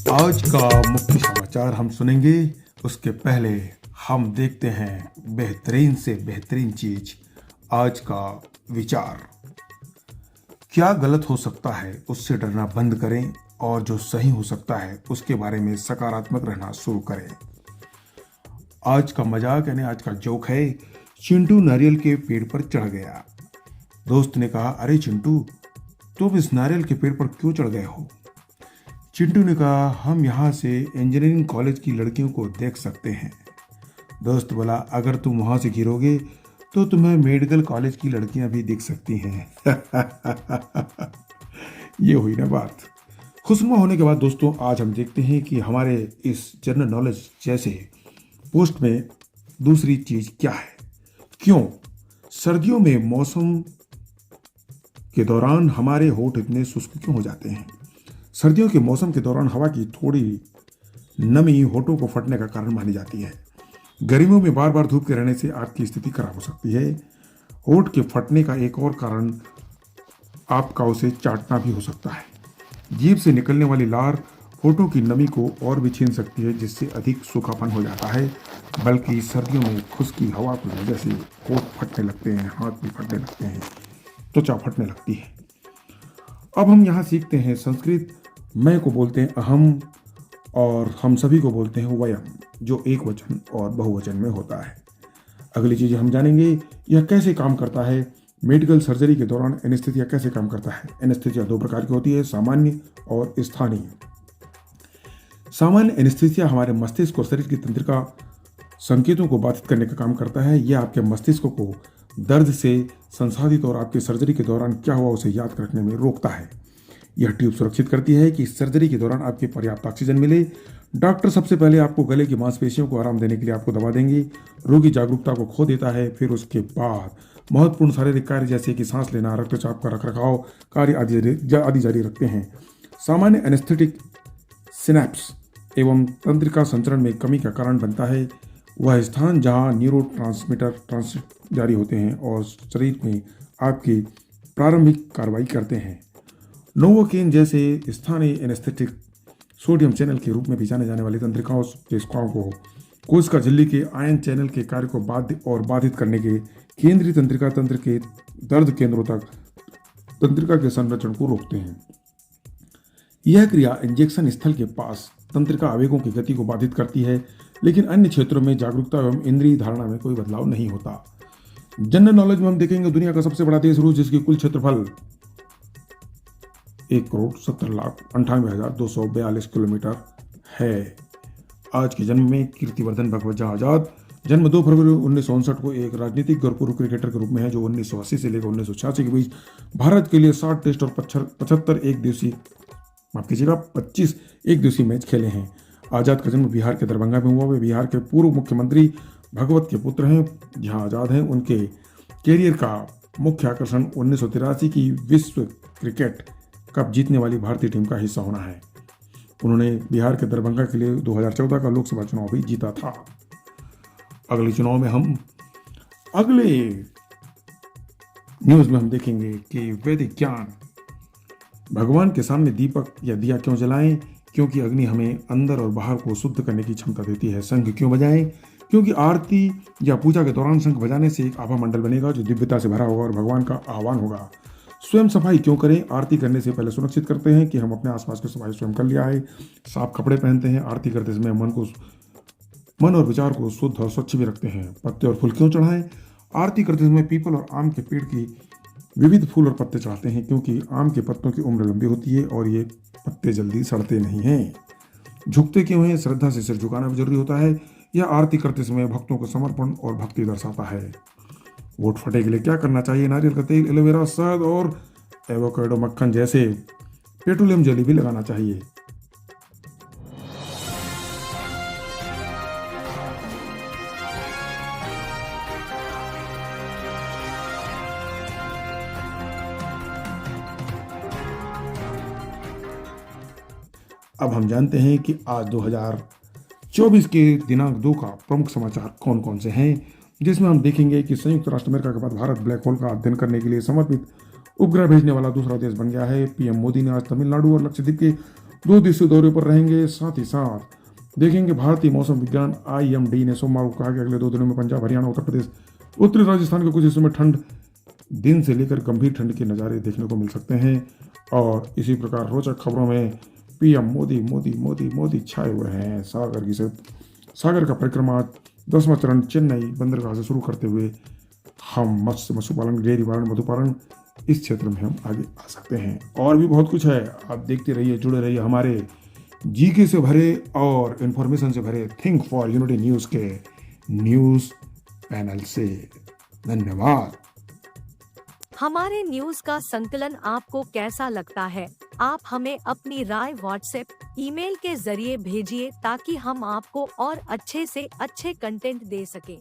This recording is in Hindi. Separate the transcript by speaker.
Speaker 1: आज का मुख्य समाचार हम सुनेंगे। उसके पहले हम देखते हैं बेहतरीन से बेहतरीन चीज। आज का विचार, क्या गलत हो सकता है उससे डरना बंद करें और जो सही हो सकता है उसके बारे में सकारात्मक रहना शुरू करें। आज का मजाक यानी आज का जोक है, चिंटू नारियल के पेड़ पर चढ़ गया। दोस्त ने कहा, अरे चिंटू, तुम इस नारियल के पेड़ पर क्यों चढ़ गए हो? चिंटू ने कहा, हम यहाँ से इंजीनियरिंग कॉलेज की लड़कियों को देख सकते हैं। दोस्त बोला, अगर तुम वहां से गिरोगे तो तुम्हें मेडिकल कॉलेज की लड़कियां भी दिख सकती हैं। ये हुई ना बात। खुशनुमा होने के बाद दोस्तों, आज हम देखते हैं कि हमारे इस जनरल नॉलेज जैसे पोस्ट में दूसरी चीज क्या है। क्यों सर्दियों में मौसम के दौरान हमारे होंठ इतने शुष्क क्यों हो जाते हैं? सर्दियों के मौसम के दौरान हवा की थोड़ी नमी होठों को फटने का कारण मानी जाती है। गर्मियों में बार बार धूप के रहने से आपकी स्थिति खराब हो सकती है। होठ के फटने का एक और कारण आपका उसे चाटना भी हो सकता है। जीभ से निकलने वाली लार होठों की नमी को और भी छीन सकती है, जिससे अधिक सूखापन हो जाता है। बल्कि सर्दियों में खुश्की हवा की वजह से होठ फटने लगते हैं, हाथ भी फटने लगते हैं, त्वचा फटने लगती है। अब हम यहाँ सीखते हैं संस्कृत। मैं को बोलते हैं अहम और हम सभी को बोलते हैं वयम, जो एक वचन और बहुवचन में होता है। अगली चीज हम जानेंगे, यह कैसे काम करता है। मेडिकल सर्जरी के दौरान एनेस्थीसिया कैसे काम करता है। एनेस्थीसिया दो प्रकार की होती है, सामान्य और स्थानीय। सामान्य एनेस्थीसिया हमारे मस्तिष्क और शरीर की तंत्रिका संकेतों को बाधित करने का काम करता है। यह आपके मस्तिष्क को दर्द से संसाधित और आपके सर्जरी के दौरान क्या हुआ उसे याद रखने में रोकता है। यह ट्यूब सुरक्षित करती है कि सर्जरी के दौरान आपको पर्याप्त ऑक्सीजन मिले। डॉक्टर सबसे पहले आपको गले की मांसपेशियों को आराम देने के लिए आपको दवा देंगे। रोगी जागरूकता को खो देता है, फिर उसके बाद महत्वपूर्ण शारीरिक कार्य जैसे कि सांस लेना, रक्तचाप का रखरखाव कार्य आदि जारी रखते हैं। सामान्य एनेस्थेटिक सिनेप्स एवं तंत्रिका संचरण में कमी का कारण बनता है। वह स्थान जहां न्यूरोट्रांसमीटर जारी होते हैं और शरीर में आपकी प्रारंभिक कार्रवाई करते हैं। नोवोकेन जैसे स्थानीय एनेस्थेटिक सोडियम चैनल के रूप में भी जाने जाने वाली तंत्रिकाओं कोशिकाओं को कोशिका झिल्ली के आयन चैनल के कार्य को बाधित करने के केंद्रीय तंत्रिका तंत्र के दर्द केंद्रों तक तंत्रिका के संरक्षण को रोकते हैं। यह क्रिया इंजेक्शन स्थल के पास तंत्रिका आवेगों की गति को बाधित करती है, लेकिन अन्य क्षेत्रों में जागरूकता एवं इंद्रिय धारणा में कोई बदलाव नहीं होता। जनरल नॉलेज में हम देखेंगे, दुनिया का सबसे बड़ा देश रूस, जिसकी कुल क्षेत्रफल 1,70,98,242 किलोमीटर है। आज के जन्म में कीर्तिवर्धन भगवत आजाद जन्म 2 फरवरी 1959 को एक राजनीतिक और पूर्व क्रिकेटर के रूप में है, जो 1980 से लेकर 1986 के बीच भारत के लिए 60 टेस्ट और 25 एक दिवसीय मैच खेले हैं। आजाद का जन्म बिहार के दरभंगा में हुआ। वे बिहार के पूर्व मुख्यमंत्री भगवत के पुत्र हैं। जहां आजाद हैं, उनके कैरियर का मुख्य आकर्षण 1983 की विश्व क्रिकेट कप जीतने वाली भारतीय टीम का हिस्सा होना है। उन्होंने बिहार के दरभंगा के लिए 2014 का लोकसभा चुनाव भी जीता था। अगले चुनाव में अगले न्यूज में हम देखेंगे कि वैदिक ज्ञान, भगवान के सामने दीपक या दिया क्यों जलाएं? क्योंकि अग्नि हमें अंदर और बाहर को शुद्ध करने की क्षमता देती है। शंख क्यों बजाएं? क्योंकि आरती या पूजा के दौरान शंख बजाने से एक आभा मंडल बनेगा जो दिव्यता से भरा होगा और भगवान का आह्वान होगा। स्वयं सफाई क्यों करें? आरती करने से पहले सुनिश्चित करते हैं कि हम अपने आसपास की सफाई स्वयं कर लिया है। साफ कपड़े पहनते हैं। आरती करते समय मन और विचार को शुद्ध और स्वच्छ भी रखते हैं। पत्ते और फूल क्यों चढ़ाएं? आरती करते समय पीपल और आम के पेड़ की विविध फूल और पत्ते चढ़ाते हैं, क्योंकि आम के पत्तों की उम्र लंबी होती है और ये पत्ते जल्दी सड़ते नहीं हैं। झुकते क्यों हैं? श्रद्धा से सिर झुकाना भी जरूरी होता है। यह आरती करते समय भक्तों को समर्पण और भक्ति दर्शाता है। होठ फटे के लिए क्या करना चाहिए? नारियल का तेल, एलोवेरा, शहद और एवोकाडो मक्खन जैसे पेट्रोलियम जेली भी लगाना चाहिए। अब हम जानते हैं कि आज 2024 के दिनांक 2 का प्रमुख समाचार कौन कौन से हैं, जिसमें हम देखेंगे कि संयुक्त राष्ट्र अमेरिका के बाद भारत ब्लैक होल का अध्ययन करने के लिए समर्पित उपग्रह भेजने वाला दूसरा देश बन गया है। पीएम मोदी ने आज तमिलनाडु और लक्षद्वीप के 2 दिवसीय दौरे पर रहेंगे। साथ ही साथ देखेंगे भारतीय मौसम विज्ञान IMD ने सोमवार को कहा कि अगले 2 दिनों में पंजाब, हरियाणा, उत्तर प्रदेश, उत्तरी राजस्थान के कुछ हिस्सों में ठंड दिन से लेकर गंभीर ठंड के नज़ारे देखने को मिल सकते हैं। और इसी प्रकार रोचक खबरों में PM मोदी मोदी मोदी मोदी छाए हुए हैं। सागर का परिक्रमा 10वां चरण चेन्नई बंदरगाह से शुरू करते हुए हम मत्स्य पालन, डेयरी पालन, मधुपालन, इस क्षेत्र में हम आगे आ सकते हैं। और भी बहुत कुछ है, आप देखते रहिए, जुड़े रहिए हमारे GK से भरे और इंफॉर्मेशन से भरे थिंक फॉर यूनिटी न्यूज़ के न्यूज़ पैनल से। धन्यवाद।
Speaker 2: हमारे न्यूज का संकलन आपको कैसा लगता है? आप हमें अपनी राय व्हाट्सएप, ईमेल के जरिए भेजिए ताकि हम आपको और अच्छे से अच्छे कंटेंट दे सकें।